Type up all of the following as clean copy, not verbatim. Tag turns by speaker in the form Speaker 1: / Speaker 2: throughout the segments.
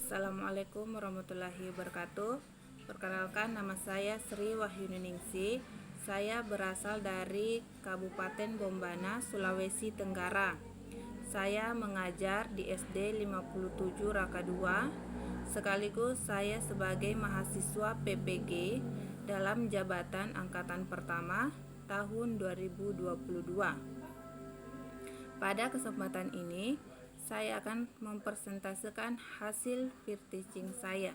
Speaker 1: Assalamualaikum warahmatullahi wabarakatuh. Perkenalkan, nama saya Sri Wahyuningsi. Saya berasal dari Kabupaten Bombana, Sulawesi Tenggara. Saya mengajar di SD 57 Raka 2. Sekaligus saya sebagai mahasiswa PPG dalam jabatan angkatan pertama tahun 2022. Pada kesempatan ini, saya akan mempresentasikan hasil peer teaching saya.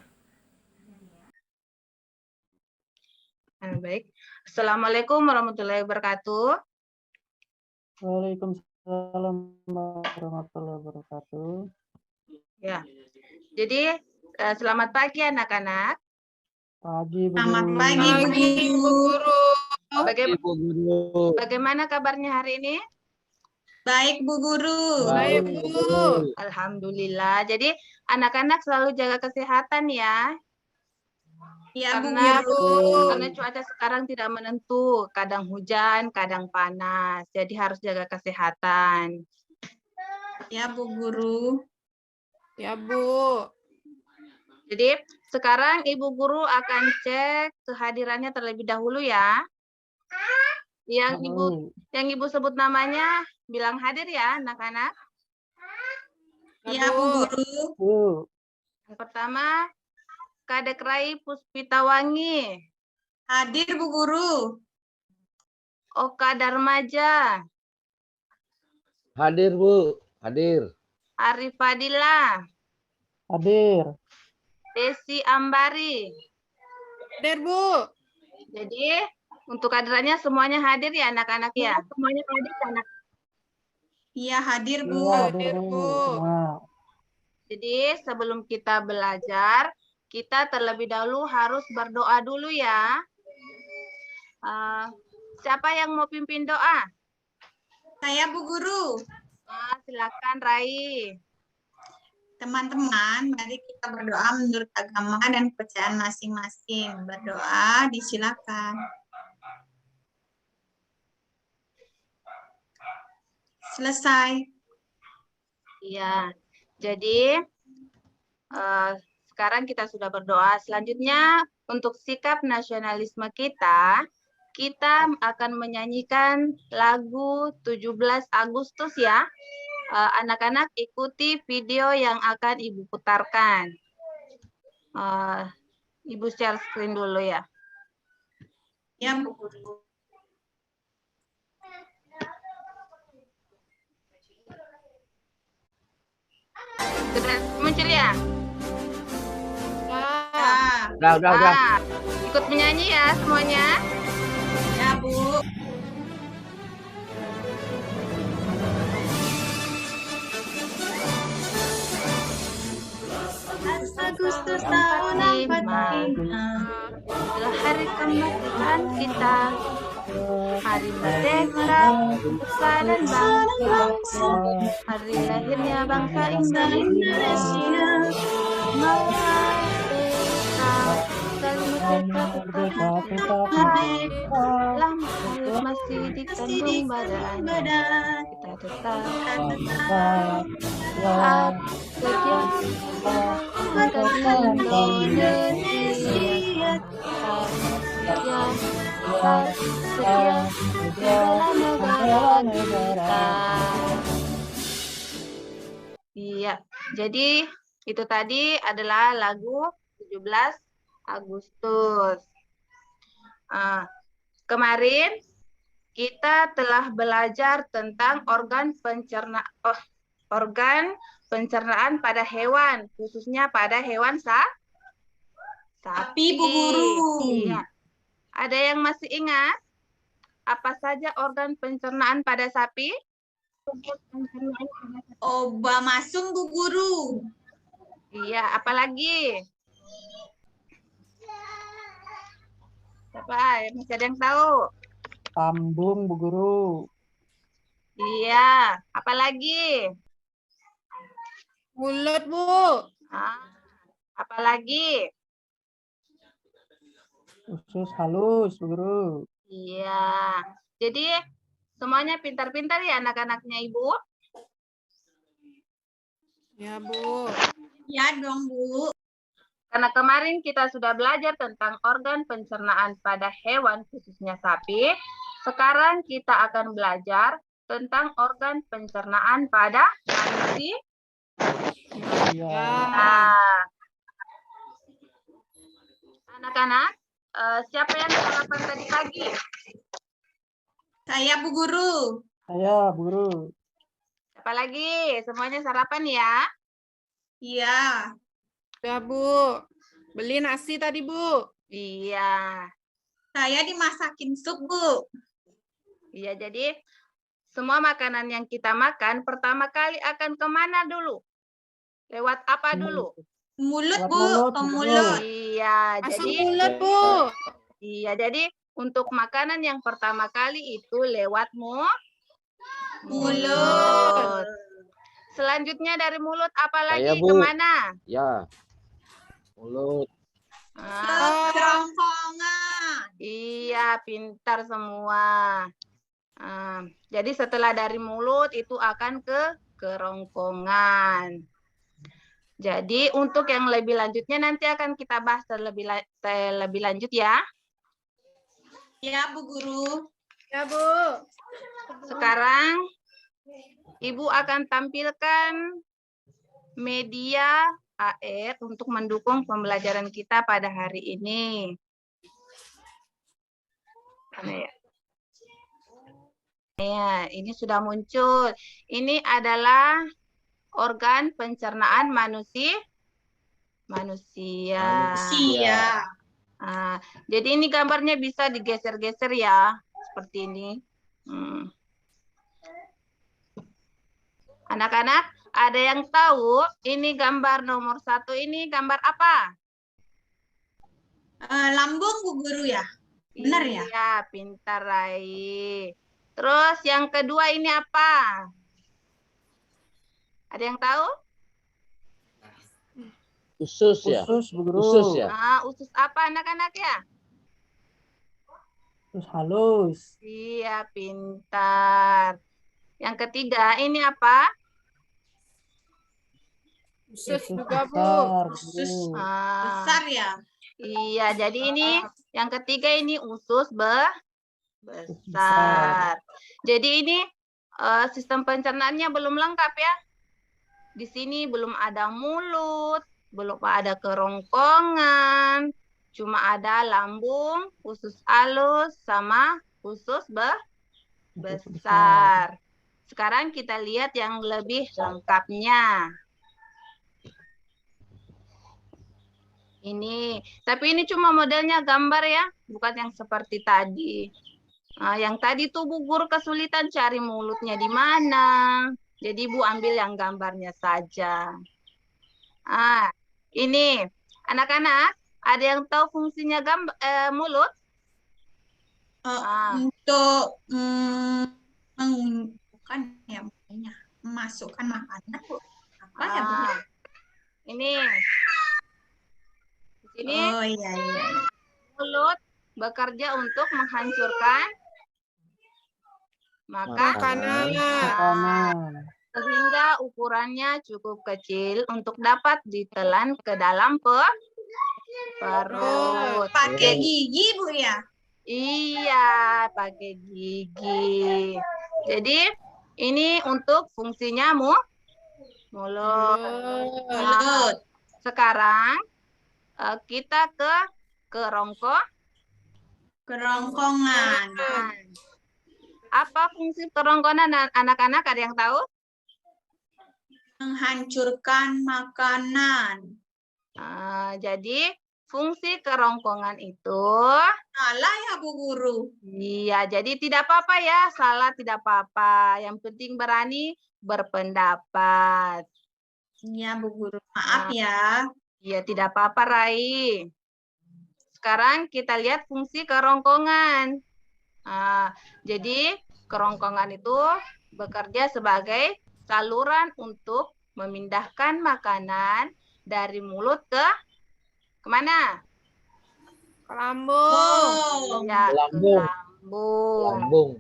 Speaker 1: Baik. Assalamualaikum warahmatullahi wabarakatuh.
Speaker 2: Waalaikumsalam warahmatullahi wabarakatuh.
Speaker 1: Ya. Jadi selamat pagi anak-anak.
Speaker 2: Pagi, Bu
Speaker 3: Selamat
Speaker 2: Guru.
Speaker 3: pagi, Bu Guru.
Speaker 1: Bagaimana kabarnya hari ini?
Speaker 3: Baik, Bu Guru.
Speaker 2: Baik, Bu Guru.
Speaker 1: Alhamdulillah. Jadi anak-anak selalu jaga kesehatan ya.
Speaker 3: Ya, Bu
Speaker 1: Karena
Speaker 3: Guru.
Speaker 1: cuaca sekarang tidak menentu, kadang hujan, kadang panas. Jadi harus jaga kesehatan.
Speaker 3: Ya, Bu Guru.
Speaker 4: Ya, Bu.
Speaker 1: Jadi sekarang Ibu Guru akan cek kehadirannya terlebih dahulu ya. Yang Ibu sebut namanya bilang hadir ya, anak-anak.
Speaker 3: Ya, Bu Guru.
Speaker 1: Yang pertama, Kadek Rai Puspitawangi.
Speaker 3: Hadir, Bu Guru.
Speaker 1: Oka Darmaja.
Speaker 5: Hadir, Bu. Hadir.
Speaker 1: Arif Fadila.
Speaker 2: Hadir.
Speaker 1: Desi Ambari.
Speaker 4: Hadir, Bu.
Speaker 1: Jadi untuk kehadirannya semuanya hadir ya anak-anak ya. Semuanya hadir ya anak.
Speaker 3: Iya, hadir, Bu.
Speaker 2: Hadir, Bu.
Speaker 1: Jadi sebelum kita belajar, kita terlebih dahulu harus berdoa dulu ya. Siapa yang mau pimpin doa?
Speaker 3: Saya, Bu Guru.
Speaker 1: Silakan Rai.
Speaker 3: Teman-teman, mari kita berdoa menurut agama dan kepercayaan masing-masing. Berdoa, disilakan. Selesai.
Speaker 1: Iya. Jadi sekarang kita sudah berdoa. Selanjutnya untuk sikap nasionalisme kita akan menyanyikan lagu 17 Agustus ya. Anak-anak ikuti video yang akan Ibu putarkan. Ibu share screen dulu ya.
Speaker 3: Ya, Bu Guru.
Speaker 1: Sudah muncul ya?
Speaker 5: Udah.
Speaker 1: Ikut menyanyi ya semuanya.
Speaker 3: Ya, Bu. Agustus tahun 45
Speaker 1: adalah hari kemerdekaan kita. Hari merdeka, nusa dan bangsa. Hari lahirnya bangsa Indonesia. Merdeka, merdeka tetap lama masih dikandung badan. Kita tetap kerja untuk Indonesia. Iya, jadi itu tadi adalah lagu 17 Agustus. Kemarin kita telah belajar tentang organ pencernaan pada hewan, khususnya pada hewan sapi,
Speaker 3: Bu Guru.
Speaker 1: Iya. Ada yang masih ingat apa saja organ pencernaan pada sapi?
Speaker 3: Obamasum, Bu Guru.
Speaker 1: Iya, apalagi? Siapa? Masih ada yang tahu?
Speaker 2: Lambung, Bu Guru.
Speaker 1: Iya, apalagi?
Speaker 4: Mulut, Bu.
Speaker 1: Apalagi?
Speaker 2: Usus halus, Bu Guru.
Speaker 1: Iya. Jadi semuanya pintar-pintar ya anak-anaknya Ibu?
Speaker 4: Ya, Bu.
Speaker 3: Ya dong, Bu.
Speaker 1: Karena kemarin kita sudah belajar tentang organ pencernaan pada hewan, khususnya sapi. Sekarang kita akan belajar tentang organ pencernaan pada manusia.
Speaker 2: Iya.
Speaker 1: Nah, anak-anak, siapa yang sarapan tadi pagi?
Speaker 3: Saya, Bu Guru.
Speaker 2: Saya, Bu Guru.
Speaker 1: Siapa lagi? Semuanya sarapan ya?
Speaker 3: Iya.
Speaker 4: Ya, Bu. Beli nasi tadi, Bu.
Speaker 1: Iya.
Speaker 3: Saya dimasakin sup, Bu.
Speaker 1: Iya, jadi semua makanan yang kita makan pertama kali akan kemana dulu? Lewat apa dulu?
Speaker 3: Mulut,
Speaker 2: Lewat
Speaker 3: Bu.
Speaker 2: mulut,
Speaker 3: Ke
Speaker 2: Bu Guru.
Speaker 3: mulut.
Speaker 1: Iya,
Speaker 4: Masuk
Speaker 1: jadi
Speaker 4: mulut, Bu.
Speaker 1: iya, jadi untuk makanan yang pertama kali itu lewat
Speaker 3: Mulut.
Speaker 1: Selanjutnya dari mulut apa lagi
Speaker 5: Saya, Bu.
Speaker 1: kemana?
Speaker 5: Ya. Mulut.
Speaker 1: Ah,
Speaker 3: Kerongkongan.
Speaker 1: iya, pintar semua. Jadi setelah dari mulut itu akan ke kerongkongan. Jadi untuk yang lebih lanjutnya nanti akan kita bahas lebih lanjut ya.
Speaker 3: Ya, Bu Guru.
Speaker 4: Ya, Bu.
Speaker 1: Sekarang Ibu akan tampilkan media AR untuk mendukung pembelajaran kita pada hari ini. Mana ya? Ya, ini sudah muncul. Ini adalah organ pencernaan manusia.
Speaker 3: Iya.
Speaker 1: Jadi ini gambarnya bisa digeser-geser ya, seperti ini. Anak-anak, ada yang tahu ini gambar nomor 1 ini gambar apa?
Speaker 3: Lambung, Bu Guru ya? Benar ya?
Speaker 1: Iya, pintar Rai. Terus yang kedua ini apa? Ada yang tahu?
Speaker 5: Usus ya.
Speaker 2: Usus, Bu Guru.
Speaker 5: Usus ya.
Speaker 1: Usus apa anak-anak ya?
Speaker 2: Usus halus.
Speaker 1: Iya, pintar. Yang ketiga ini apa?
Speaker 4: Usus
Speaker 2: Usus
Speaker 4: juga, Bu.
Speaker 2: besar, Bu
Speaker 3: Usus
Speaker 2: Guru.
Speaker 3: besar ya?
Speaker 1: Iya, jadi ini yang ketiga ini usus besar. Jadi ini sistem pencernaannya belum lengkap ya. Di sini belum ada mulut, belum ada kerongkongan, cuma ada lambung, usus halus, sama usus besar. Sekarang kita lihat yang lebih lengkapnya. Ini, tapi ini cuma modelnya gambar ya, bukan yang seperti tadi. Yang tadi tuh Bu Guru kesulitan cari mulutnya di mana. Jadi Bu ambil yang gambarnya saja. Ini anak-anak, ada yang tahu fungsinya mulut?
Speaker 3: Untuk bukan ya, memasukkan makanan, Bu. Apa ya, Bu?
Speaker 1: Ini. Di sini
Speaker 3: Oh iya.
Speaker 1: mulut bekerja untuk menghancurkan
Speaker 4: Makanan.
Speaker 2: Makanan.
Speaker 1: sehingga ukurannya cukup kecil untuk dapat ditelan ke dalam perut.
Speaker 3: Pakai gigi, Bu ya?
Speaker 1: Iya, pakai gigi. Jadi ini untuk fungsinya mulut.
Speaker 3: Mulut.
Speaker 1: Sekarang kita ke
Speaker 3: Kerongkongan.
Speaker 1: Apa fungsi kerongkongan anak-anak? Ada yang tahu?
Speaker 3: Menghancurkan makanan.
Speaker 1: Jadi fungsi kerongkongan itu
Speaker 3: Salah ya, Bu Guru?
Speaker 1: iya, jadi tidak apa-apa ya, salah tidak apa-apa. Yang penting berani berpendapat.
Speaker 3: Iya, Bu Guru. Maaf ya.
Speaker 1: Iya, tidak apa-apa, Rai. Sekarang kita lihat fungsi kerongkongan. Jadi kerongkongan itu bekerja sebagai saluran untuk memindahkan makanan dari mulut ke kemana?
Speaker 4: Ke lambung.
Speaker 1: Ya, ke
Speaker 5: Lambung.
Speaker 1: lambung.
Speaker 5: Lambung.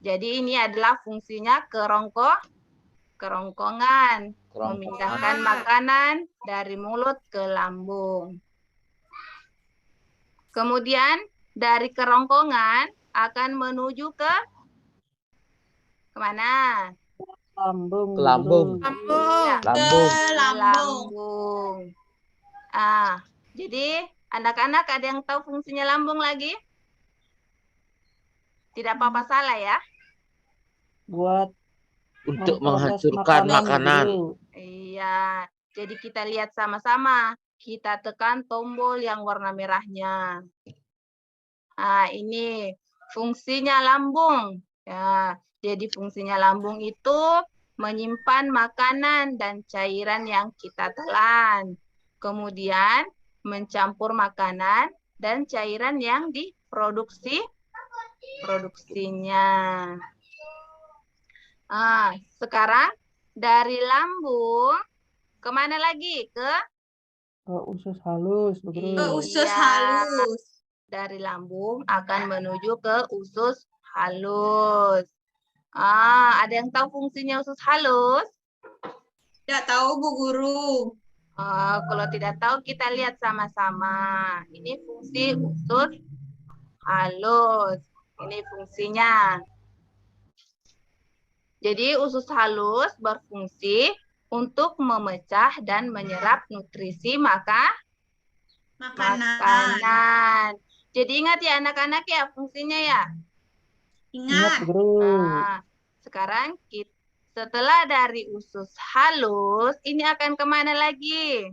Speaker 1: Jadi ini adalah fungsinya kerongkongan. Kerongkongan,
Speaker 5: Kerongkongan.
Speaker 1: memindahkan makanan dari mulut ke lambung. Kemudian dari kerongkongan akan menuju ke kemana?
Speaker 2: Lambung,
Speaker 5: Ke lambung.
Speaker 2: guru.
Speaker 4: Lambung.
Speaker 1: Iya,
Speaker 5: Lambung.
Speaker 3: Ke
Speaker 1: ke
Speaker 3: lambung.
Speaker 1: lambung. Jadi anak-anak ada yang tahu fungsinya lambung lagi? Tidak apa-apa salah ya.
Speaker 2: Buat
Speaker 5: Untuk
Speaker 2: memproses
Speaker 5: menghancurkan makanan.
Speaker 2: guru.
Speaker 1: Iya, jadi kita lihat sama-sama. Kita tekan tombol yang warna merahnya. Ini fungsinya lambung. Ya, jadi fungsinya lambung itu menyimpan makanan dan cairan yang kita telan. Kemudian mencampur makanan dan cairan yang produksinya. Sekarang dari lambung kemana lagi? Ke
Speaker 2: Usus halus,
Speaker 3: Ke
Speaker 2: guru.
Speaker 3: usus
Speaker 1: Iya.
Speaker 3: halus.
Speaker 1: dari lambung akan menuju ke usus halus. Ada yang tahu fungsinya usus halus?
Speaker 3: Tidak tahu Bu Guru.
Speaker 1: Kalau tidak tahu kita lihat sama-sama. Ini fungsi usus halus. Ini fungsinya. Jadi usus halus berfungsi untuk memecah dan menyerap nutrisi makanan. Jadi ingat ya anak-anak ya fungsinya ya.
Speaker 2: Ingat,
Speaker 3: Ingat.
Speaker 2: guru.
Speaker 1: Sekarang setelah dari usus halus, ini akan kemana lagi?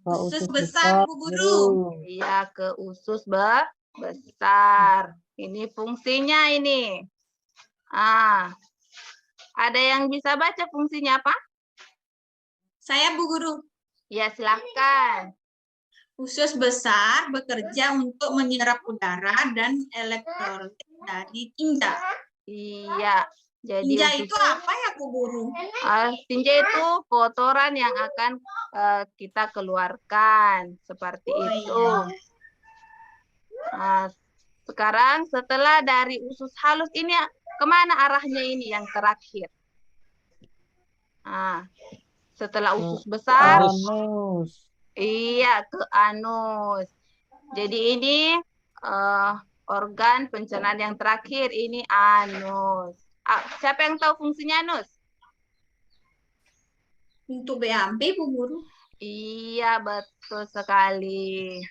Speaker 2: Ke
Speaker 3: Usus besar, Bu Guru.
Speaker 1: Iya, ke usus besar. Ini fungsinya ini. Ada yang bisa baca fungsinya apa?
Speaker 3: Saya Bu Guru.
Speaker 1: Ya, silahkan.
Speaker 3: Usus besar bekerja untuk menyerap udara dan elektrolit dari tinja.
Speaker 1: Iya. Jadi
Speaker 3: Tinja itu apa ya Bu Guru?
Speaker 1: tinja itu kotoran yang akan kita keluarkan. Seperti itu. Sekarang setelah dari usus halus ini kemana arahnya ini yang terakhir? Setelah usus besar,
Speaker 2: Anus.
Speaker 1: iya ke anus. Jadi ini organ pencernaan yang terakhir ini anus. Siapa yang tahu fungsinya anus?
Speaker 3: Untuk BAB Bu Guru.
Speaker 1: Iya betul sekali.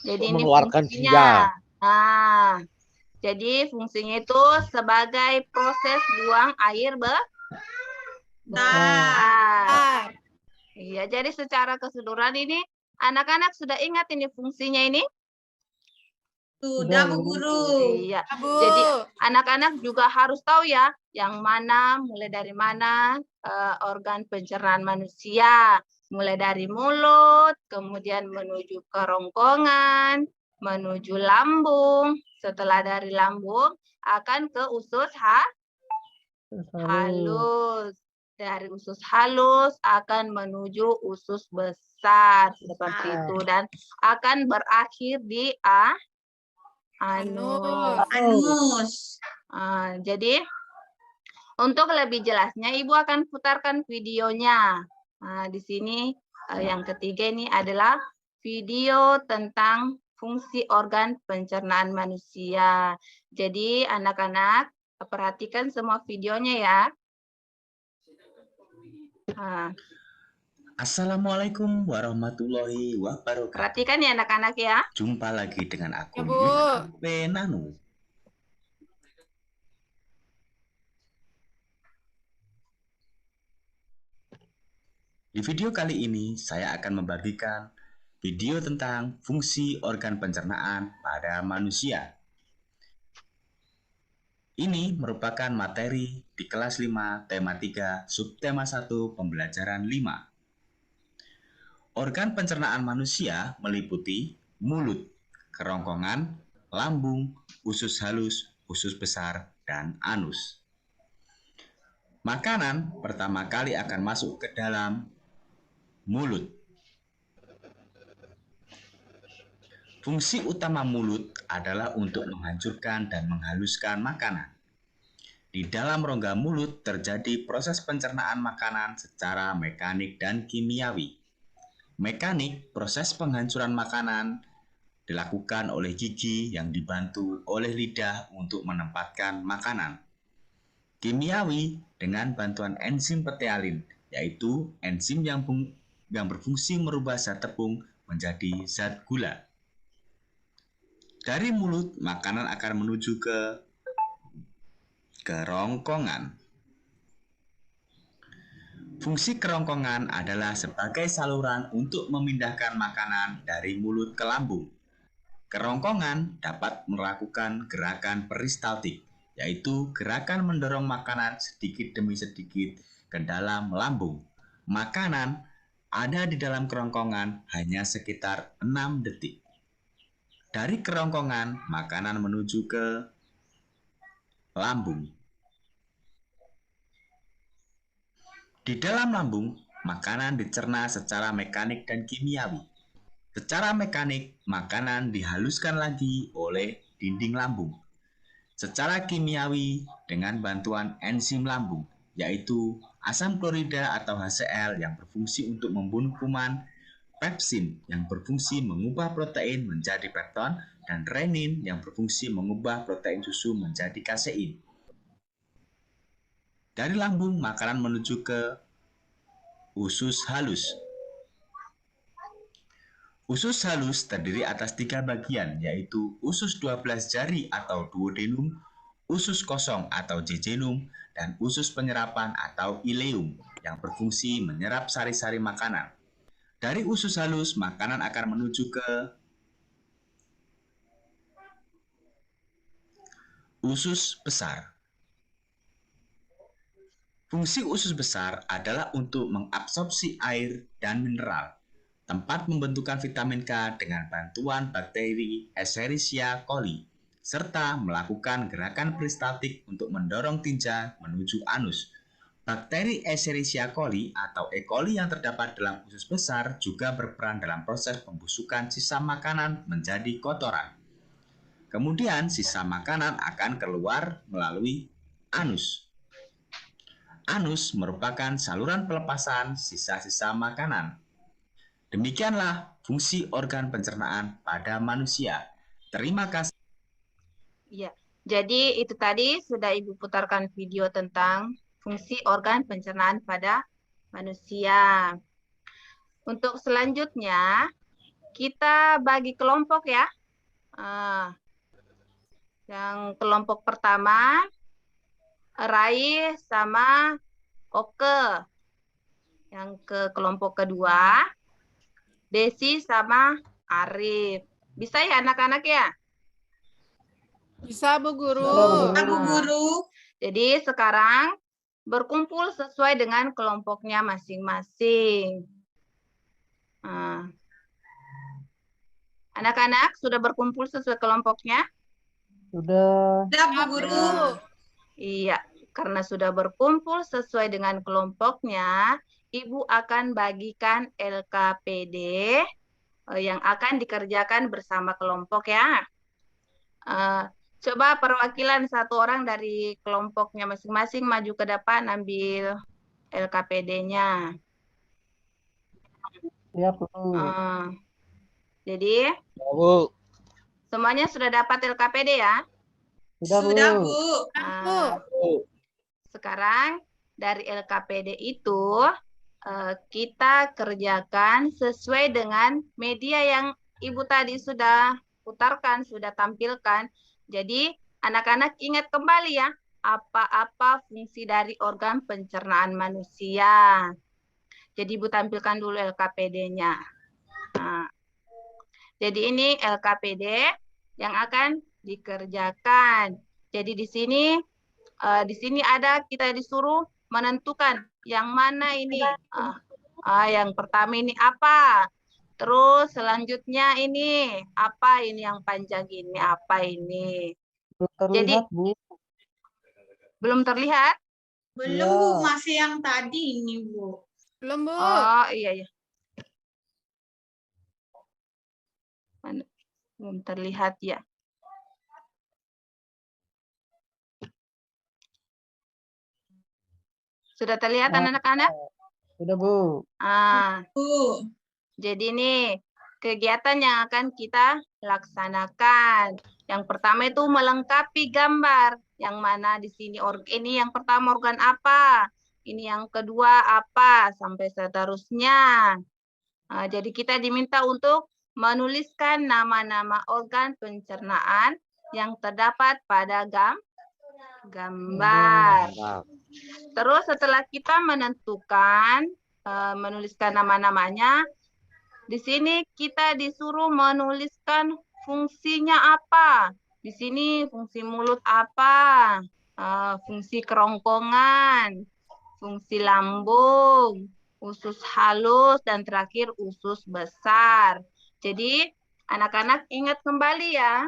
Speaker 1: Jadi ini
Speaker 5: Mengeluarkan
Speaker 1: fungsinya. Jadi fungsinya itu sebagai proses buang air besar. Iya, jadi secara keseluruhan ini anak-anak sudah ingat ini fungsinya ini?
Speaker 3: Sudah Bu Guru.
Speaker 1: Iya.
Speaker 4: Bu.
Speaker 1: Jadi anak-anak juga harus tahu ya, yang mana, mulai dari mana organ pencernaan manusia. Mulai dari mulut, kemudian menuju kerongkongan, menuju lambung. Setelah dari lambung akan ke usus halus. Dari usus halus akan menuju usus besar seperti itu dan akan berakhir di anus. Jadi untuk lebih jelasnya Ibu akan putarkan videonya. Di sini yang ketiga ini adalah video tentang fungsi organ pencernaan manusia. Jadi anak-anak perhatikan semua videonya ya.
Speaker 6: Assalamualaikum warahmatullahi wabarakatuh.
Speaker 1: Perhatikan ya anak-anak ya.
Speaker 6: Jumpa lagi dengan aku,
Speaker 4: Ya, Bu.
Speaker 6: HP Nano. Di video kali ini, saya akan membagikan video tentang fungsi organ pencernaan pada manusia. Ini merupakan materi di kelas 5, tema 3, subtema 1, pembelajaran 5. Organ pencernaan manusia meliputi mulut, kerongkongan, lambung, usus halus, usus besar, dan anus. Makanan pertama kali akan masuk ke dalam mulut. Fungsi utama mulut adalah untuk menghancurkan dan menghaluskan makanan. Di dalam rongga mulut terjadi proses pencernaan makanan secara mekanik dan kimiawi. Mekanik, proses penghancuran makanan dilakukan oleh gigi yang dibantu oleh lidah untuk menempatkan makanan. Kimiawi dengan bantuan enzim petealin, yaitu enzim yang berfungsi merubah zat tepung menjadi zat gula. Dari mulut, makanan akan menuju ke kerongkongan. Fungsi kerongkongan adalah sebagai saluran untuk memindahkan makanan dari mulut ke lambung. Kerongkongan dapat melakukan gerakan peristaltik, yaitu gerakan mendorong makanan sedikit demi sedikit ke dalam lambung. Makanan ada di dalam kerongkongan hanya sekitar 6 detik. Dari kerongkongan, makanan menuju ke lambung. Di dalam lambung, makanan dicerna secara mekanik dan kimiawi. Secara mekanik, makanan dihaluskan lagi oleh dinding lambung. Secara kimiawi, dengan bantuan enzim lambung, yaitu asam klorida atau HCl yang berfungsi untuk membunuh kuman, pepsin yang berfungsi mengubah protein menjadi pepton, dan renin yang berfungsi mengubah protein susu menjadi kasein. Dari lambung, makanan menuju ke usus halus. Usus halus terdiri atas 3 bagian, yaitu usus 12 jari atau duodenum, usus kosong atau jejunum, dan usus penyerapan atau ileum yang berfungsi menyerap sari-sari makanan. Dari usus halus, makanan akan menuju ke usus besar. Fungsi usus besar adalah untuk mengabsorpsi air dan mineral, tempat pembentukan vitamin K dengan bantuan bakteri Escherichia coli, serta melakukan gerakan peristaltik untuk mendorong tinja menuju anus. Bakteri Escherichia coli atau E. coli yang terdapat dalam usus besar juga berperan dalam proses pembusukan sisa makanan menjadi kotoran. Kemudian sisa makanan akan keluar melalui anus. Anus merupakan saluran pelepasan sisa-sisa makanan. Demikianlah fungsi organ pencernaan pada manusia. Terima kasih.
Speaker 1: Ya, jadi itu tadi sudah Ibu putarkan video tentang fungsi organ pencernaan pada manusia. Untuk selanjutnya, kita bagi kelompok ya. Yang kelompok pertama, Rai sama Oke. Yang ke kelompok kedua, Desi sama Arif. Bisa ya anak-anak ya?
Speaker 4: Bisa, Bu Guru.
Speaker 2: Bisa,
Speaker 3: Bu Guru.
Speaker 1: Jadi sekarang berkumpul sesuai dengan kelompoknya masing-masing. Anak-anak sudah berkumpul sesuai kelompoknya?
Speaker 2: Sudah.
Speaker 3: Sudah, Bu Guru.
Speaker 1: Iya, karena sudah berkumpul sesuai dengan kelompoknya, Ibu akan bagikan LKPD yang akan dikerjakan bersama kelompok ya. Coba perwakilan satu orang dari kelompoknya masing-masing maju ke depan ambil LKPD-nya.
Speaker 2: Ya, Bu.
Speaker 1: Jadi,
Speaker 5: Bu.
Speaker 1: semuanya sudah dapat LKPD ya?
Speaker 3: Sudah, Bu.
Speaker 1: Sekarang dari LKPD itu kita kerjakan sesuai dengan media yang Ibu tadi sudah putarkan, sudah tampilkan. Jadi anak-anak ingat kembali ya, apa-apa fungsi dari organ pencernaan manusia. Jadi Ibu tampilkan dulu LKPD-nya. Jadi ini LKPD yang akan dikerjakan. Jadi di sini ada kita disuruh menentukan yang mana ini. Yang pertama ini apa? Terus selanjutnya ini apa? Ini yang panjang ini apa ini?
Speaker 2: Belum terlihat, Bu.
Speaker 1: Belum terlihat?
Speaker 3: Belum,
Speaker 2: Ya.
Speaker 3: Bu. Masih yang tadi ini, Bu.
Speaker 4: Belum, Bu.
Speaker 1: Oh iya ya. Belum terlihat ya. Sudah terlihat
Speaker 2: Ah.
Speaker 1: anak-anak?
Speaker 2: Sudah, Bu.
Speaker 3: Bu.
Speaker 1: Jadi nih, kegiatan yang akan kita laksanakan. Yang pertama itu melengkapi gambar. Yang mana di sini ini yang pertama organ apa? Ini yang kedua apa? Sampai seterusnya. Jadi kita diminta untuk menuliskan nama-nama organ pencernaan yang terdapat pada gambar. Terus setelah kita menentukan, menuliskan nama-namanya, di sini kita disuruh menuliskan fungsinya apa. Di sini fungsi mulut apa, fungsi kerongkongan, fungsi lambung, usus halus, dan terakhir usus besar. Jadi anak-anak ingat kembali ya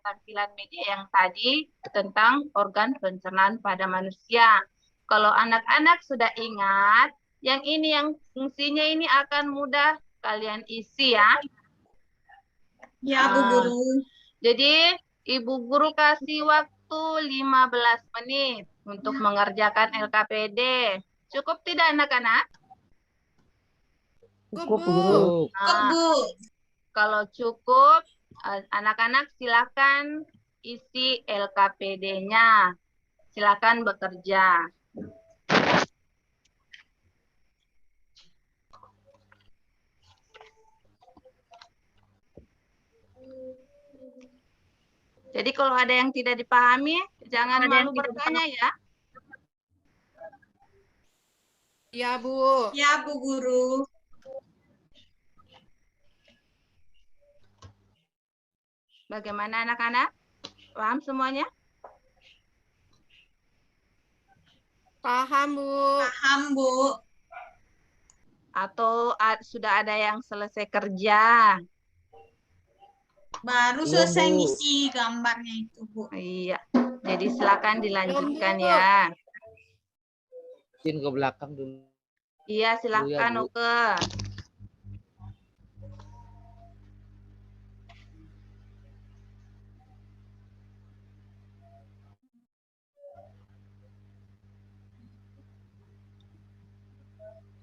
Speaker 1: tampilan media yang tadi tentang organ pencernaan pada manusia. Kalau anak-anak sudah ingat, yang ini yang fungsinya ini akan mudah kalian isi ya.
Speaker 3: Ya, Bu Guru.
Speaker 1: Jadi Ibu Guru kasih waktu 15 menit untuk mengerjakan LKPD. Cukup tidak anak-anak?
Speaker 2: Cukup, Bu
Speaker 4: Bu.
Speaker 2: Guru.
Speaker 3: Bu.
Speaker 1: Kalau cukup, anak-anak silakan isi LKPD-nya. Silakan bekerja. Jadi kalau ada yang tidak dipahami, jangan malu bertanya ya.
Speaker 4: Ya, Bu.
Speaker 3: Ya, Bu Guru.
Speaker 1: Bagaimana anak-anak? Paham semuanya?
Speaker 4: Paham, Bu.
Speaker 3: Paham, Bu.
Speaker 1: Atau sudah ada yang selesai kerja?
Speaker 3: Baru
Speaker 5: Belum,
Speaker 3: selesai
Speaker 5: Bu.
Speaker 3: ngisi gambarnya itu, Bu.
Speaker 1: Iya. Jadi silakan dilanjutkan
Speaker 4: Bu.
Speaker 1: ya.
Speaker 5: Izin ke belakang dulu.
Speaker 1: Iya, silakan
Speaker 5: Bu.
Speaker 1: Oke.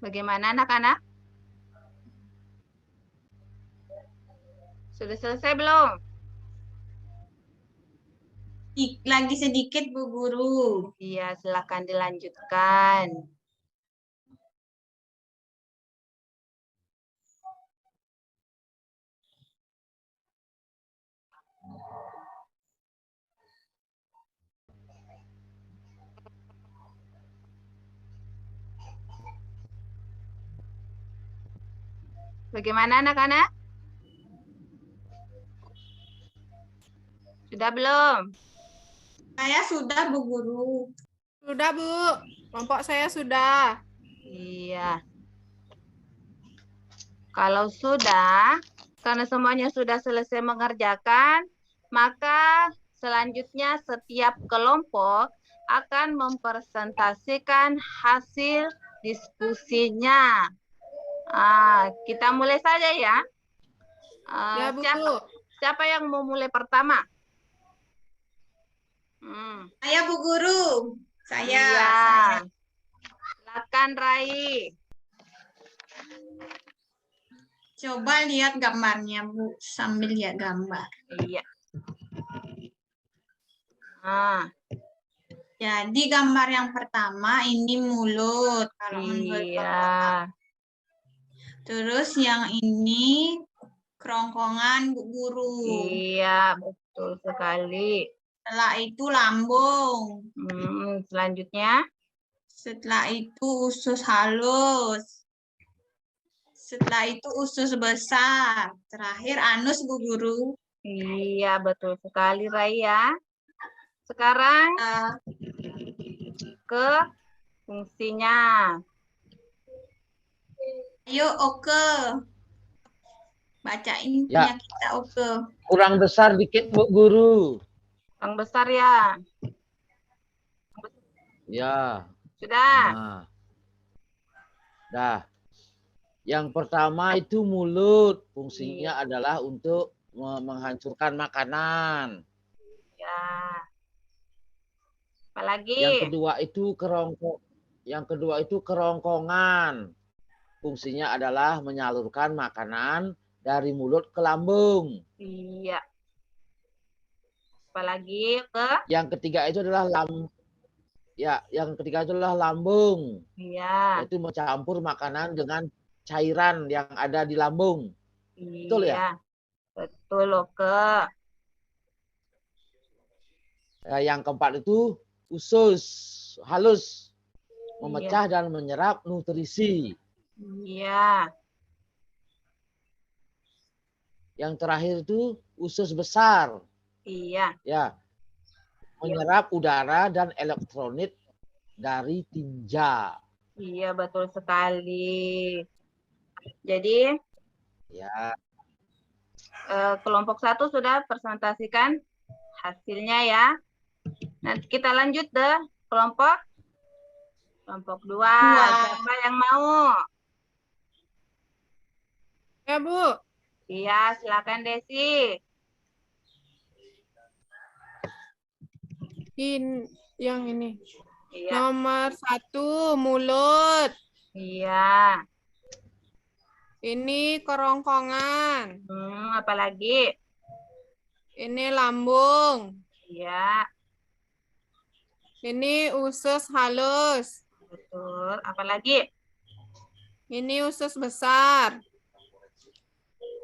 Speaker 1: Bagaimana anak-anak? Sudah selesai belum?
Speaker 3: Lagi sedikit, Bu Guru.
Speaker 1: Iya, silakan dilanjutkan. Bagaimana anak-anak? Sudah belum?
Speaker 3: Saya sudah, Bu Guru.
Speaker 4: Sudah, Bu. Kelompok saya sudah.
Speaker 1: Iya. Kalau sudah, karena semuanya sudah selesai mengerjakan, maka selanjutnya setiap kelompok akan mempresentasikan hasil diskusinya. Kita mulai saja ya.
Speaker 4: Ya, Bu.
Speaker 1: Siapa yang mau mulai pertama?
Speaker 3: Saya, Bu Guru. Saya.
Speaker 1: Iya.
Speaker 3: Saya.
Speaker 1: Silakan Rai.
Speaker 3: Coba lihat gambarnya, Bu. Sambil lihat gambar.
Speaker 1: Iya.
Speaker 3: Jadi gambar yang pertama ini mulut. Kalau menurut
Speaker 1: Iya.
Speaker 3: Bapak. Terus yang ini kerongkongan, Bu Guru.
Speaker 1: Iya, betul sekali.
Speaker 3: Setelah itu lambung.
Speaker 1: Selanjutnya.
Speaker 3: Setelah itu usus halus. Setelah itu usus besar. Terakhir anus, Bu Guru.
Speaker 1: Iya, betul sekali Raya. Sekarang ke fungsinya.
Speaker 3: Ayo, Oke. Bacain
Speaker 5: Ya.
Speaker 3: punya kita, Oke.
Speaker 5: Kurang besar dikit, Bu Guru.
Speaker 1: Yang besar ya.
Speaker 5: Ya.
Speaker 1: Sudah.
Speaker 5: Nah. Dah. Yang pertama itu mulut. Fungsinya adalah untuk menghancurkan makanan.
Speaker 1: Ya. Apalagi?
Speaker 5: Yang kedua itu kerongkongan. Fungsinya adalah menyalurkan makanan dari mulut ke lambung.
Speaker 1: Iya. Apalagi ke?
Speaker 5: Yang ketiga itu adalah lambung.
Speaker 1: Iya.
Speaker 5: Yaitu mencampur makanan dengan cairan yang ada di lambung. Betul ya?
Speaker 1: Iya. Betul loh, Ke.
Speaker 5: Yang keempat itu usus halus, memecah dan menyerap nutrisi.
Speaker 1: Iya.
Speaker 5: Yang terakhir itu usus besar.
Speaker 1: Iya.
Speaker 5: Ya, menyerap udara dan elektrolit dari tinja.
Speaker 1: Iya, betul sekali. Jadi,
Speaker 5: Ya,
Speaker 1: kelompok 1 sudah presentasikan hasilnya ya. Nanti kita lanjut deh kelompok 2. Siapa yang mau?
Speaker 4: Ya, Bu.
Speaker 1: Iya, silakan Desi.
Speaker 4: Yang ini.
Speaker 1: Iya.
Speaker 4: Nomor 1, mulut.
Speaker 1: Iya.
Speaker 4: Ini kerongkongan.
Speaker 1: Apalagi?
Speaker 4: Ini lambung.
Speaker 1: Iya,
Speaker 4: Ini usus halus.
Speaker 1: betul. Apalagi?
Speaker 4: Ini usus besar.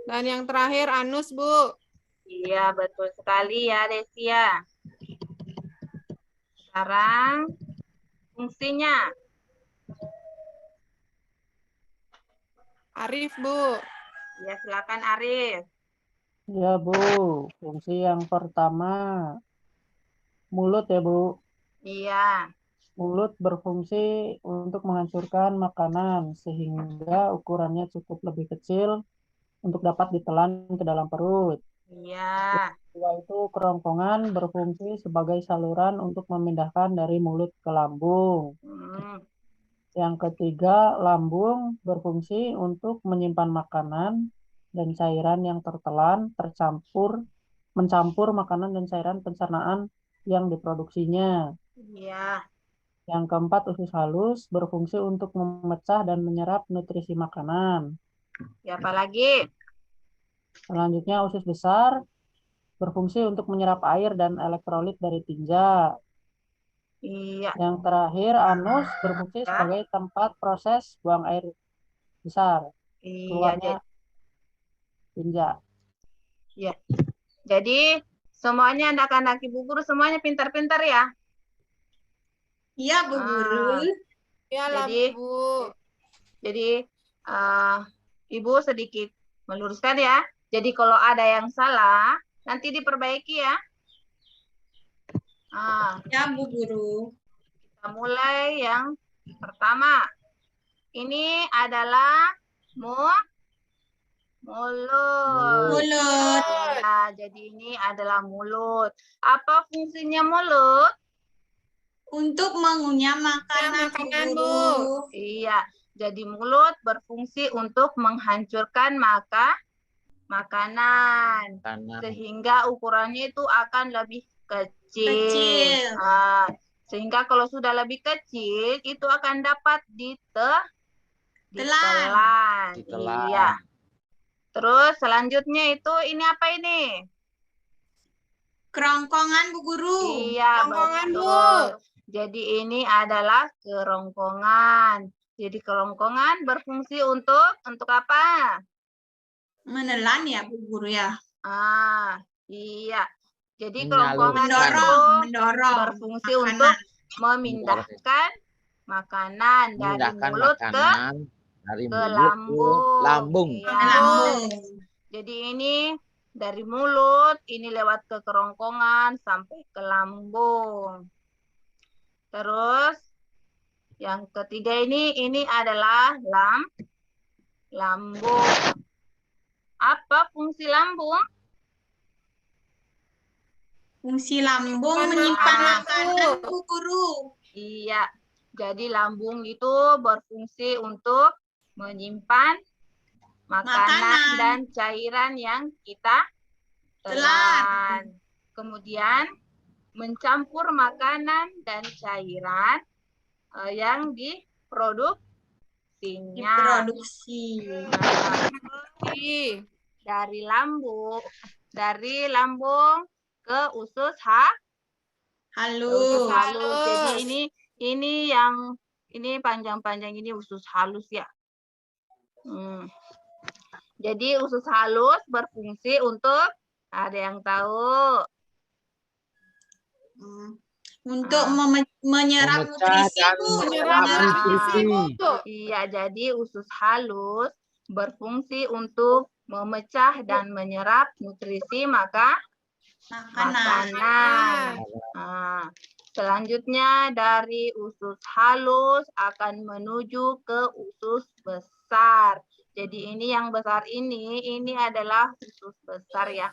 Speaker 4: Dan yang terakhir anus, Bu.
Speaker 1: Iya, betul sekali ya, Desi ya. Sekarang fungsinya.
Speaker 4: Arif, Bu.
Speaker 1: Ya, silakan Arif.
Speaker 2: Ya, Bu. Fungsi yang pertama, mulut ya, Bu.
Speaker 1: Iya.
Speaker 2: Mulut berfungsi untuk menghancurkan makanan sehingga ukurannya cukup lebih kecil untuk dapat ditelan ke dalam perut.
Speaker 1: Iya.
Speaker 2: Kedua itu kerongkongan berfungsi sebagai saluran untuk memindahkan dari mulut ke lambung. Yang ketiga, lambung berfungsi untuk menyimpan makanan dan cairan yang tertelan mencampur makanan dan cairan pencernaan yang diproduksinya.
Speaker 1: Iya.
Speaker 2: Yang keempat, usus halus berfungsi untuk memecah dan menyerap nutrisi makanan.
Speaker 1: Ya, apalagi?
Speaker 2: Selanjutnya, usus besar berfungsi untuk menyerap air dan elektrolit dari tinja.
Speaker 1: Iya.
Speaker 2: Yang terakhir, anus berfungsi sebagai tempat proses buang air besar.
Speaker 1: Iya,
Speaker 2: Keluarnya tinja.
Speaker 1: iya. Jadi semuanya anak-anak Ibu Guru semuanya pintar-pintar ya.
Speaker 3: Iya, Bu Guru.
Speaker 4: Ya lah,
Speaker 1: Jadi-
Speaker 4: Bu.
Speaker 1: Jadi Ibu sedikit meluruskan ya. Jadi kalau ada yang salah nanti diperbaiki ya.
Speaker 3: Ya, Bu Guru.
Speaker 1: Kita mulai yang pertama. Ini adalah mulut.
Speaker 3: Mulut.
Speaker 1: Ya, jadi ini adalah mulut. Apa fungsinya mulut?
Speaker 3: Untuk mengunyah makanan,
Speaker 4: makanan,
Speaker 3: Bu Guru.
Speaker 1: Iya, jadi mulut berfungsi untuk menghancurkan makanan.
Speaker 5: karena
Speaker 1: Sehingga ukurannya itu akan lebih kecil.
Speaker 3: Kecil.
Speaker 1: Sehingga kalau sudah lebih kecil, itu akan dapat ditelan.
Speaker 5: ditelan.
Speaker 1: Iya. Terus selanjutnya itu ini apa ini?
Speaker 3: Kerongkongan, Bu Guru.
Speaker 1: Iya,
Speaker 4: Kerongkongan, Bu.
Speaker 1: betul. Jadi ini adalah kerongkongan. Jadi kerongkongan berfungsi untuk apa?
Speaker 3: Menelan ya, Bu Guru ya.
Speaker 1: Iya. Jadi
Speaker 5: Menyalurkan.
Speaker 1: kerongkongan itu
Speaker 3: Mendorong
Speaker 1: berfungsi
Speaker 3: makanan.
Speaker 1: untuk memindahkan makanan dari
Speaker 5: memindahkan
Speaker 1: mulut
Speaker 5: makanan dari
Speaker 1: ke
Speaker 5: mulut
Speaker 1: lambung.
Speaker 5: ke lambung.
Speaker 1: Iya.
Speaker 3: Lambung.
Speaker 1: Jadi ini dari mulut, ini lewat ke kerongkongan sampai ke lambung. Terus yang ketiga ini adalah lambung. Apa fungsi lambung?
Speaker 3: Fungsi lambung
Speaker 4: Menyimpan
Speaker 3: menyimpan
Speaker 4: makanan,
Speaker 3: makanan,
Speaker 4: Bu.
Speaker 3: Bu Guru.
Speaker 1: Iya. Jadi lambung itu berfungsi untuk menyimpan makanan
Speaker 3: Makanan.
Speaker 1: dan cairan yang kita telan. Kemudian mencampur makanan dan cairan yang diproduksinya.
Speaker 3: Diproduksi.
Speaker 1: Dari lambung ke usus
Speaker 3: Halus.
Speaker 1: halus. Jadi ini panjang-panjang ini usus halus ya. Jadi usus halus berfungsi untuk, ada yang tahu?
Speaker 3: Untuk menyerap
Speaker 5: Memecah
Speaker 3: nutrisi,
Speaker 5: dan
Speaker 3: Bu.
Speaker 5: menyerap nutrisi.
Speaker 1: Iya, jadi usus halus berfungsi untuk memecah dan menyerap nutrisi makanan. Nah, selanjutnya dari usus halus akan menuju ke usus besar. Jadi ini yang besar ini adalah usus besar ya.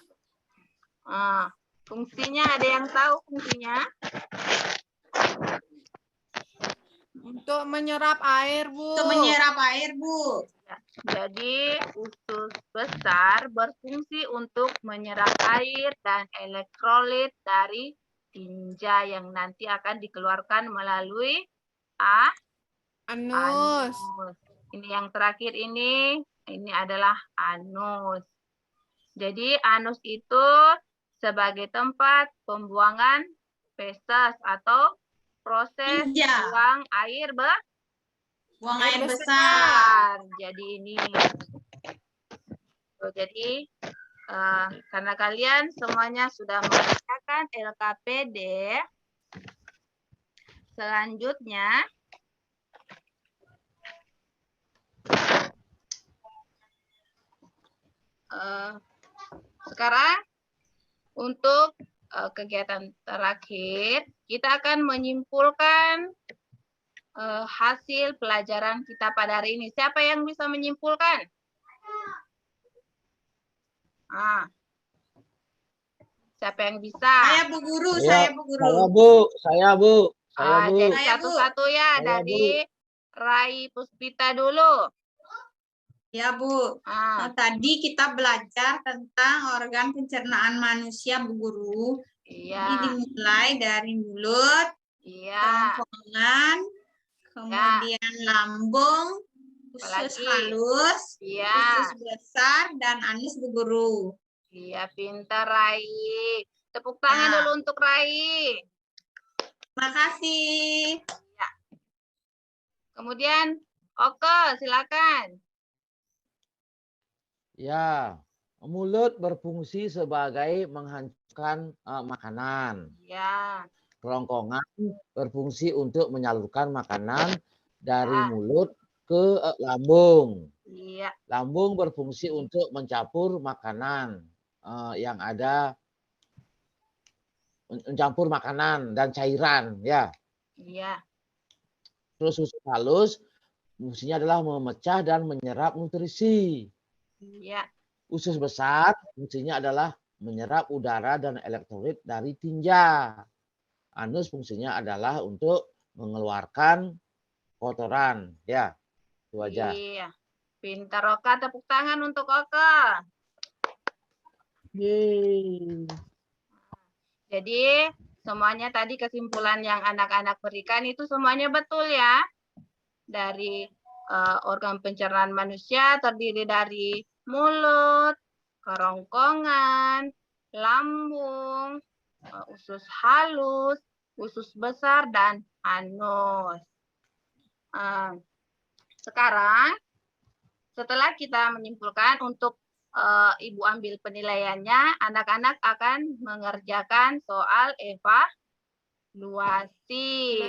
Speaker 1: Nah, fungsinya ada yang tahu fungsinya?
Speaker 4: Untuk menyerap air, Bu.
Speaker 3: Untuk menyerap air, Bu.
Speaker 1: Jadi usus besar berfungsi untuk menyerap air dan elektrolit dari tinja yang nanti akan dikeluarkan melalui
Speaker 4: Anus.
Speaker 1: Ini yang terakhir ini adalah anus. Jadi anus itu sebagai tempat pembuangan feses atau proses
Speaker 3: Tinja.
Speaker 1: buang air
Speaker 3: Buang air besar.
Speaker 1: Jadi ini. Jadi karena kalian semuanya sudah mengerjakan LKPD, selanjutnya sekarang untuk kegiatan terakhir, kita akan menyimpulkan hasil pelajaran kita pada hari ini. Siapa yang bisa menyimpulkan? Siapa yang bisa?
Speaker 3: Saya Bu Guru, saya Bu Guru.
Speaker 5: Saya Bu.
Speaker 1: Jadi
Speaker 3: Saya, Bu.
Speaker 1: satu-satu ya,
Speaker 5: Saya,
Speaker 1: dari Rai Puspita dulu.
Speaker 3: Ya, Bu. Nah, tadi kita belajar tentang organ pencernaan manusia, Bu Guru.
Speaker 1: Iya.
Speaker 3: Jadi dimulai dari mulut, kerongkongan, kemudian lambung, usus halus, usus besar, dan anus, Bu Guru.
Speaker 1: Iya, pintar Rai. Tepuk tangan dulu untuk Rai.
Speaker 3: Makasih.
Speaker 1: Ya. Kemudian, Oke, silakan.
Speaker 5: Ya, mulut berfungsi sebagai menghancurkan makanan.
Speaker 1: Ya.
Speaker 5: Kerongkongan berfungsi untuk menyalurkan makanan dari mulut ke lambung.
Speaker 1: Iya.
Speaker 5: Lambung berfungsi untuk mencampur makanan yang ada, mencampur makanan dan cairan, ya.
Speaker 1: Iya.
Speaker 5: Terus usus halus fungsinya adalah memecah dan menyerap nutrisi.
Speaker 1: Iya.
Speaker 5: Usus besar fungsinya adalah menyerap udara dan elektrolit dari tinja. Anus fungsinya adalah untuk mengeluarkan kotoran, ya. Itu aja.
Speaker 1: Iya. Pintar Oka, tepuk tangan untuk Oka.
Speaker 2: Yeay.
Speaker 1: Jadi semuanya tadi kesimpulan yang anak-anak berikan itu semuanya betul ya. Dari organ pencernaan manusia terdiri dari mulut, kerongkongan, lambung, usus halus, usus besar, dan anus. Sekarang setelah kita menyimpulkan, untuk Ibu ambil penilaiannya, anak-anak akan mengerjakan soal evaluasi.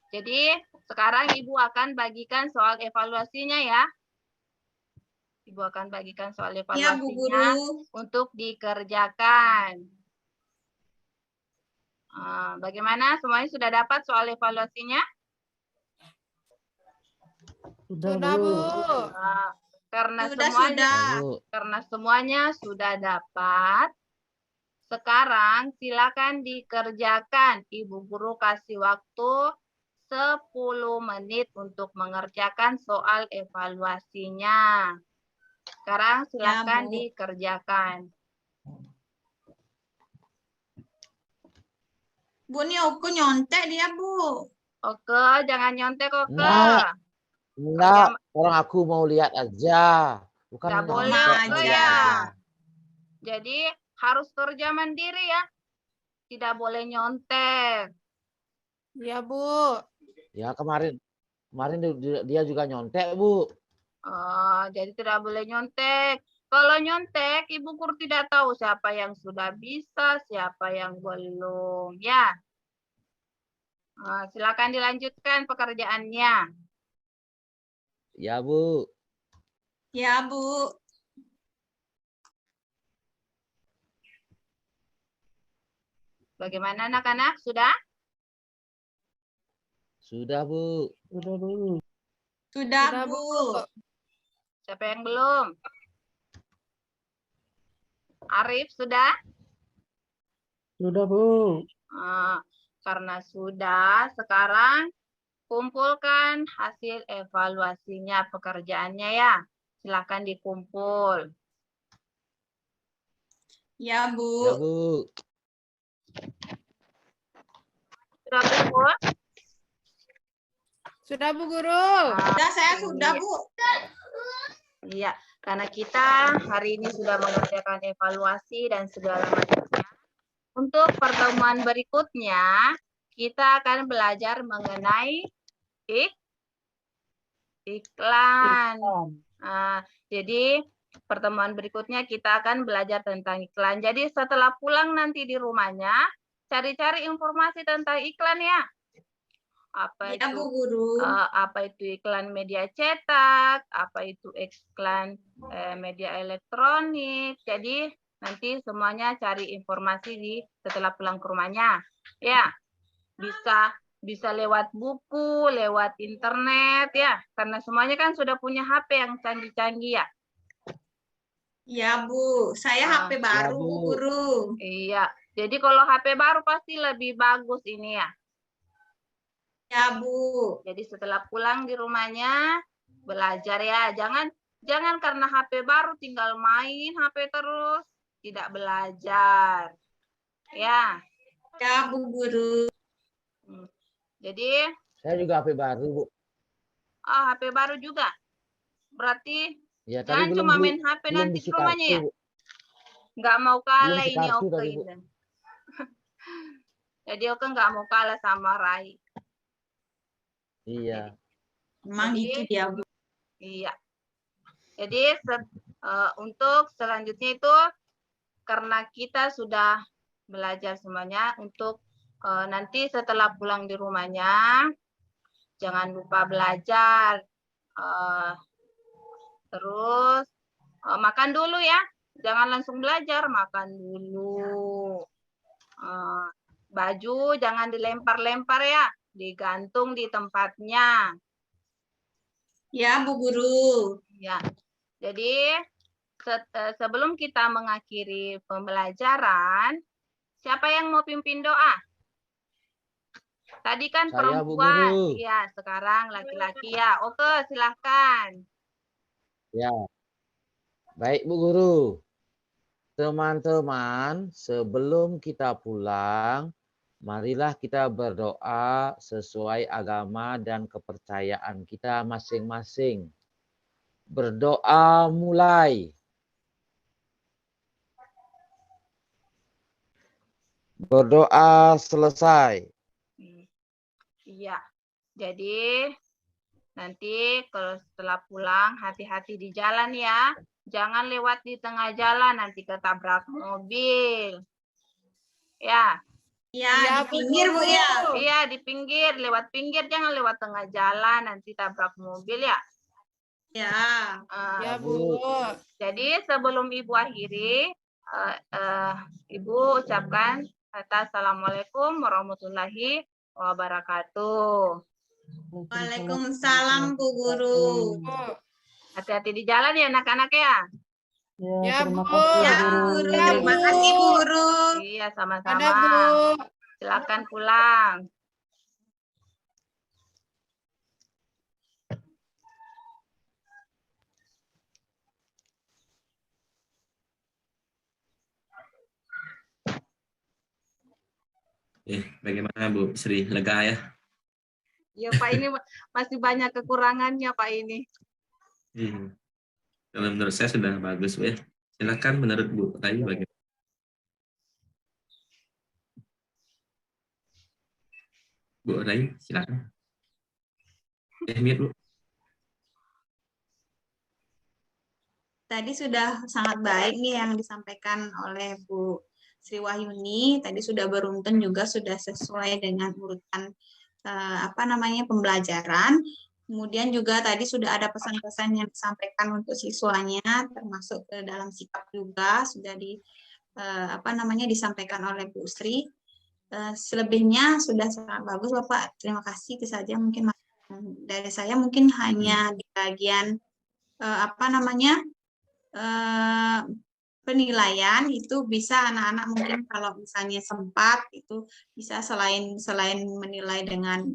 Speaker 1: Jadi sekarang Ibu akan bagikan soal evaluasinya ya. Ibu akan bagikan soal evaluasinya,
Speaker 3: ya, Bu Guru,
Speaker 1: untuk dikerjakan. Bagaimana? Semuanya sudah dapat soal evaluasinya?
Speaker 4: Sudah, Bu.
Speaker 1: Karena semuanya sudah dapat, sekarang silakan dikerjakan. Ibu Guru kasih waktu 10 menit untuk mengerjakan soal evaluasinya. Sekarang silakan dikerjakan.
Speaker 3: Bu, nih aku nyontek dia, Bu.
Speaker 1: Oke, jangan nyontek, Oke.
Speaker 5: Enggak, orang aku mau lihat aja. Bukan
Speaker 1: Nggak boleh,
Speaker 5: nyontek,
Speaker 3: Oke
Speaker 5: mau
Speaker 1: ya.
Speaker 5: lihat aja.
Speaker 1: Jadi harus kerja mandiri ya. Tidak boleh nyontek.
Speaker 4: Ya, Bu.
Speaker 5: Ya kemarin dia juga nyontek, Bu.
Speaker 1: Oh, jadi tidak boleh nyontek. Kalau nyontek, Ibu Guru tidak tahu siapa yang sudah bisa, siapa yang belum. Ya, silakan dilanjutkan pekerjaannya.
Speaker 5: Ya, Bu.
Speaker 3: Ya, Bu.
Speaker 1: Bagaimana anak-anak? Sudah?
Speaker 5: Sudah, Bu.
Speaker 2: Sudah, Bu.
Speaker 3: Sudah,
Speaker 4: Sudah,
Speaker 3: Bu.
Speaker 1: Siapa yang belum? Arif, sudah?
Speaker 2: Sudah, Bu.
Speaker 1: Karena sudah, sekarang kumpulkan hasil evaluasinya pekerjaannya ya. Silakan dikumpul.
Speaker 3: Ya, Bu.
Speaker 5: Ya, Bu.
Speaker 1: Sudah kumpul?
Speaker 4: Sudah, Bu Guru.
Speaker 3: Sudah, saya sudah, Bu.
Speaker 1: Iya, karena kita hari ini sudah mengerjakan evaluasi dan segala macamnya. Untuk pertemuan berikutnya, kita akan belajar mengenai iklan. Jadi pertemuan berikutnya kita akan belajar tentang iklan. Jadi setelah pulang nanti di rumahnya, cari-cari informasi tentang iklan ya. Apa
Speaker 3: Ya,
Speaker 1: itu?
Speaker 3: Bu Guru.
Speaker 1: Apa itu iklan media cetak? Apa itu iklan media elektronik? Jadi nanti semuanya cari informasi setelah pulang ke rumahnya. Ya, bisa lewat buku, lewat internet ya, karena semuanya kan sudah punya HP yang canggih-canggih ya.
Speaker 3: Ya, Bu. Saya HP baru,
Speaker 5: Bu.
Speaker 3: Bu Guru.
Speaker 1: Iya, jadi kalau HP baru pasti lebih bagus ini ya.
Speaker 3: Ya, Bu.
Speaker 1: Jadi setelah pulang di rumahnya belajar ya, jangan karena HP baru tinggal main HP terus, tidak belajar. Ya.
Speaker 3: Ya, Bu Guru.
Speaker 1: Jadi
Speaker 5: Saya juga HP baru, Bu.
Speaker 1: HP baru juga. Berarti
Speaker 5: Ya,
Speaker 1: jangan
Speaker 5: tapi
Speaker 1: cuma main HP
Speaker 5: belum
Speaker 1: nanti
Speaker 5: isi
Speaker 1: ke rumahnya ya.
Speaker 5: kartu, Bu.
Speaker 1: Nggak mau kalah
Speaker 5: Belum
Speaker 1: ini
Speaker 5: sekartu
Speaker 1: Oke
Speaker 5: tadi, Bu.
Speaker 1: ini. Jadi Oke nggak mau kalah sama Rai.
Speaker 5: Iya.
Speaker 3: Memang itu dia, Bu.
Speaker 1: Iya. Jadi untuk selanjutnya itu karena kita sudah belajar semuanya, untuk nanti setelah pulang di rumahnya jangan lupa belajar. Terus makan dulu ya. Jangan langsung belajar, makan dulu. Baju jangan dilempar-lempar ya, digantung di tempatnya.
Speaker 3: Ya, Bu Guru.
Speaker 1: Ya, jadi sebelum kita mengakhiri pembelajaran, siapa yang mau pimpin doa? Tadi kan
Speaker 5: Saya, Bu
Speaker 1: perempuan,
Speaker 5: Guru.
Speaker 1: ya sekarang laki-laki ya. Oke, silahkan.
Speaker 5: Ya. Baik, Bu Guru. Teman-teman, sebelum kita pulang, marilah kita berdoa sesuai agama dan kepercayaan kita masing-masing. Berdoa mulai. Berdoa selesai.
Speaker 1: Iya. Jadi nanti kalau setelah pulang hati-hati di jalan ya. Jangan lewat di tengah jalan nanti ketabrak mobil. Ya.
Speaker 3: Ya,
Speaker 4: Ya,
Speaker 3: di pinggir, Bu ya.
Speaker 1: Iya, di pinggir, lewat pinggir, jangan lewat tengah jalan nanti tabrak mobil ya.
Speaker 3: Ya.
Speaker 4: Ya, Bu.
Speaker 1: Jadi sebelum Ibu akhiri, Ibu ucapkan kata Assalamualaikum warahmatullahi wabarakatuh.
Speaker 3: Waalaikumsalam, Bu Guru.
Speaker 1: Hati-hati di jalan ya anak-anak ya.
Speaker 4: Ya,
Speaker 2: terima
Speaker 4: Bu.
Speaker 2: kasih,
Speaker 3: Ya,
Speaker 2: Bu
Speaker 3: Bu
Speaker 2: Guru.
Speaker 3: Guru. Terima kasih, Bu Guru.
Speaker 1: Iya,
Speaker 4: Ada,
Speaker 1: sama-sama.
Speaker 4: Bu.
Speaker 1: Silakan pulang.
Speaker 7: Bagaimana Bu Sri? Lega ya?
Speaker 1: Ya Pak, ini masih banyak kekurangannya Pak ini.
Speaker 7: Iya. Kalau menurut saya sudah bagus Bu ya. Silakan menurut Bu Rai bagaimana? Bu Rai, silakan. Mute Bu.
Speaker 3: Tadi sudah sangat baik nih yang disampaikan oleh Bu Sri Wahyuni. Tadi sudah beruntun juga, sudah sesuai dengan urutan pembelajaran. Kemudian juga tadi sudah ada pesan-pesan yang disampaikan untuk siswanya, termasuk ke dalam sikap juga sudah disampaikan oleh Bu Sri. Selebihnya sudah sangat bagus Bapak. Terima kasih. Itu saja mungkin dari saya, mungkin hanya di bagian penilaian itu bisa anak-anak mungkin kalau misalnya sempat itu bisa selain menilai dengan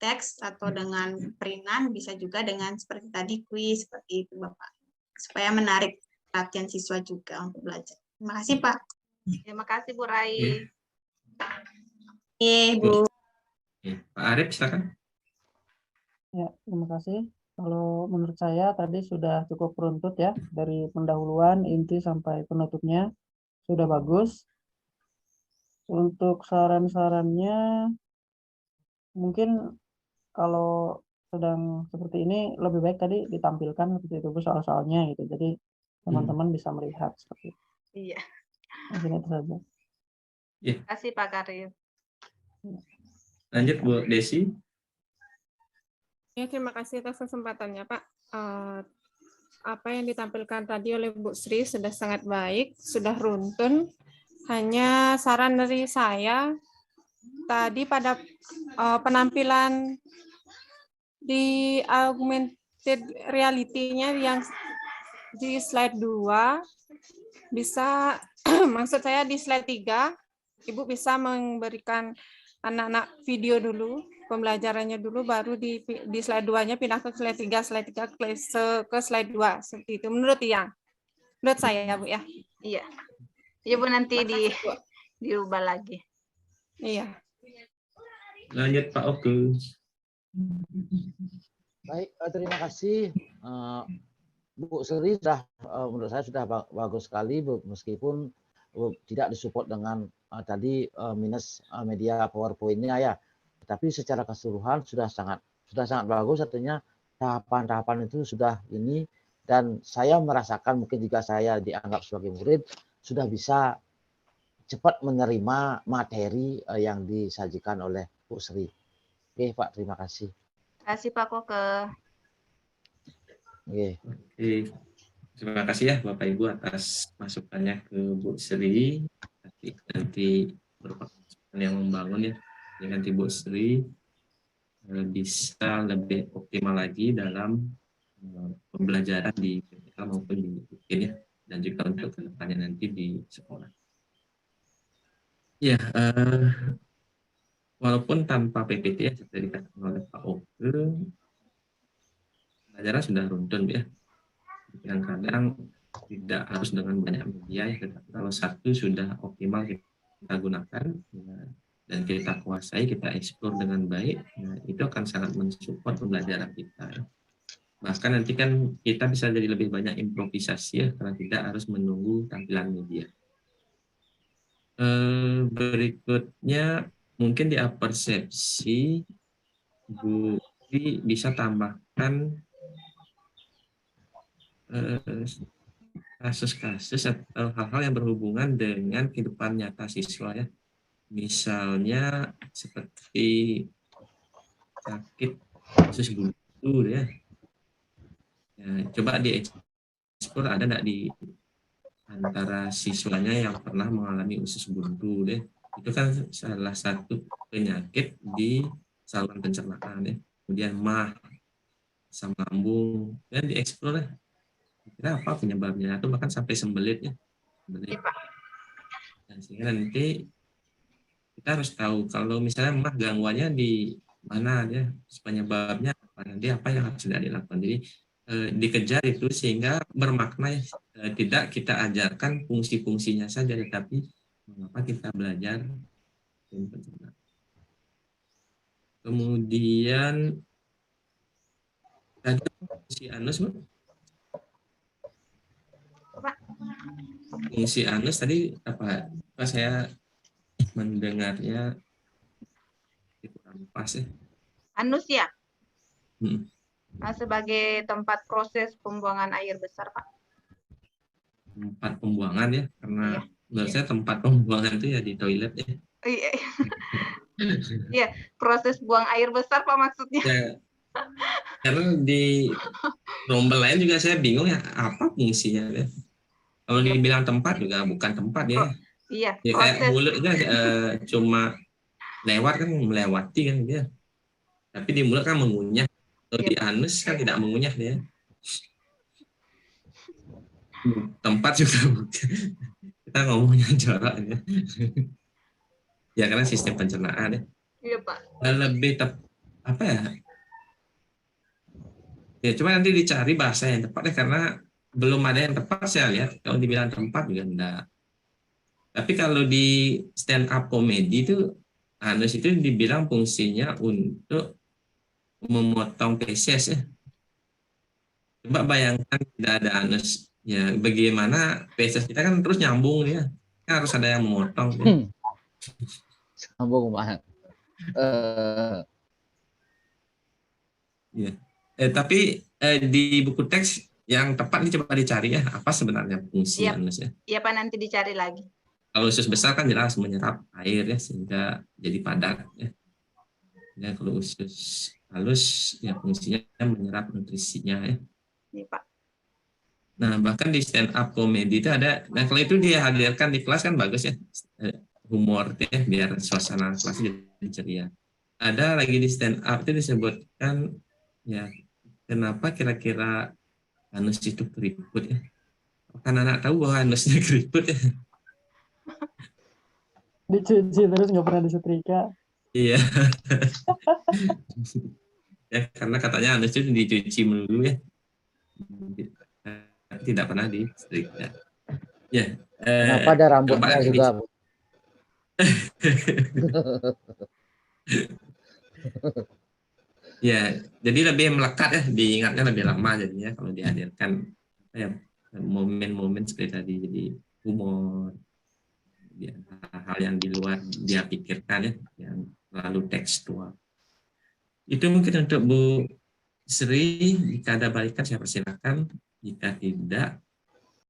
Speaker 3: teks atau dengan peringan, bisa juga dengan seperti tadi kuis seperti itu Bapak, supaya menarik perhatian siswa juga untuk belajar. Terima kasih Pak.
Speaker 1: Terima kasih Bu Rai.
Speaker 3: Bu.
Speaker 7: Pak Arif silakan.
Speaker 2: Ya, terima kasih. Kalau menurut saya tadi sudah cukup runtut ya, dari pendahuluan, inti sampai penutupnya sudah bagus. Untuk saran-sarannya, mungkin kalau sedang seperti ini lebih baik tadi ditampilkan seperti itu soal-soalnya gitu. Jadi teman-teman bisa melihat seperti itu.
Speaker 1: Iya.
Speaker 2: Mungkin itu saja.
Speaker 1: Terima kasih Pak Karim.
Speaker 7: Lanjut Bu Desi.
Speaker 4: Ya, terima kasih atas kesempatannya, Pak. Apa yang ditampilkan tadi oleh Bu Sri sudah sangat baik, sudah runtun. Hanya saran dari saya, tadi pada penampilan di augmented reality-nya yang di slide 2, bisa, maksud saya di slide 3, Ibu bisa memberikan anak-anak video dulu, pembelajarannya dulu, baru di slide 2-nya pindah ke slide 3 ke slide 2, seperti itu. Menurut saya ya Bu ya.
Speaker 1: Iya. Iya Bu, nanti diubah lagi.
Speaker 4: Iya.
Speaker 7: Lanjut Pak Oke.
Speaker 5: Baik, terima kasih Bu Sri, sudah menurut saya sudah bagus sekali Bu, meskipun tidak disupport dengan tadi minus media PowerPoint-nya ya. Tapi secara keseluruhan sudah sangat bagus, artinya tahapan-tahapan itu sudah ini, dan saya merasakan mungkin jika saya dianggap sebagai murid sudah bisa cepat menerima materi yang disajikan oleh Bu Sri. Oke Pak, terima kasih.
Speaker 1: Terima kasih Pak Koke.
Speaker 7: Oke. Terima kasih ya Bapak Ibu atas masukannya ke Bu Sri. Nanti merupakan masukan yang membangun ya. Jadi nanti Bu Sri bisa lebih optimal lagi dalam pembelajaran di PPK maupun di UKIN ya, dan juga untuk kedepannya nanti di sekolah. Ya, walaupun tanpa PPT ya, seperti dikatakan oleh Pak Oke, pelajaran sudah runtun ya. Kadang-kadang tidak harus dengan banyak media ya, tetapi kalau satu sudah optimal kita gunakan ya, dan kita kuasai, kita eksplor dengan baik, ya, itu akan sangat mensupport pembelajaran kita. Ya. Bahkan nanti kan kita bisa jadi lebih banyak improvisasi ya, karena tidak harus menunggu tampilan media. Berikutnya mungkin di persepsi Bu bisa tambahkan kasus-kasus atau hal-hal yang berhubungan dengan kehidupan nyata siswa ya. Misalnya seperti sakit usus buntu ya. Coba dieksplor ada enggak di antara siswanya yang pernah mengalami usus buntu deh. Itu kan salah satu penyakit di saluran pencernaan ya. Kemudian MAH, asam lambung, dan dieksplor ya. Kira apa penyebabnya atau bahkan sampai sembelit ya. Dan sehingga nanti kita harus tahu kalau misalnya MAH gangguannya di mana ya, penyebabnya apa, nanti apa yang harus dilakukan. Jadi dikejar itu sehingga bermakna ya, tidak kita ajarkan fungsi-fungsinya saja, tetapi mengapa kita belajar sistem pencernaan. Kemudian tadi fungsi anus, Bu. Fungsi anus tadi apa? Pas saya mendengarnya kurang pas ya.
Speaker 1: Anus ya,
Speaker 7: Hmm.
Speaker 1: sebagai tempat proses pembuangan air besar, Pak.
Speaker 7: Tempat pembuangan ya, karena
Speaker 1: Iya.
Speaker 7: menurut saya tempat pembuangan itu ya di toilet ya.
Speaker 1: Iya, iya, proses buang air besar, Pak, maksudnya.
Speaker 7: Ya, karena di rombel lain juga saya bingung ya apa fungsinya ya. Kalau dibilang tempat juga bukan tempat ya.
Speaker 1: Iya,
Speaker 7: Ya kayak
Speaker 1: proses.
Speaker 7: mulut kan cuma lewat kan, melewati kan dia. Tapi di mulut kan mengunyah. Kalau
Speaker 1: Iya,
Speaker 7: di anus kan tidak mengunyah dia. Tempat juga bukan. Kita ngomongnya jorok ya. Ya karena sistem pencernaan ya.
Speaker 1: Iya, Pak.
Speaker 7: Lebih apa ya? Ya cuma nanti dicari bahasa yang tepat ya, karena belum ada yang tepat saya lihat. Kalau dibilang tempat juga enggak. Tapi kalau di stand up comedy itu anus itu dibilang fungsinya untuk memotong feses ya. Coba bayangkan tidak ada anus, ya bagaimana feses kita kan terus nyambung ya. Kan harus ada yang memotong. Ya.
Speaker 5: Sambung, Pak.
Speaker 7: Ya. Tapi di buku teks yang tepat ini coba dicari ya, apa sebenarnya fungsi
Speaker 1: Iya.
Speaker 7: anus ya.
Speaker 1: Iya, Pak, nanti dicari lagi.
Speaker 7: Kalau usus besar kan jelas menyerap air ya sehingga jadi padat ya. Ya kalau usus halus ya fungsinya menyerap nutrisinya ya.
Speaker 1: Nih, Pak.
Speaker 7: Nah bahkan di stand up comedy itu ada, nah kalau itu dia hadirkan di kelas kan bagus ya, humor ya biar suasana kelas jadi ceria. Ada lagi di stand up itu disebutkan ya kenapa kira-kira anus itu keriput ya. Kan anak tahu bahwa anusnya keriput ya.
Speaker 2: Dicuci terus nggak pernah disetrika.
Speaker 7: Iya. Ya karena katanya anus itu dicuci melulu ya. Tidak pernah disetrika. Ya.
Speaker 5: Kenapa ada rambutnya juga, Bu?
Speaker 7: Ya, jadi lebih melekat ya, diingatnya lebih lama jadinya kalau dihadirkan ya momen-momen seperti tadi, jadi humor, ya, hal yang di luar dia pikirkan ya, yang lalu tekstual. Itu mungkin untuk Bu Sri, jika ada balikan saya persilakan, jika tidak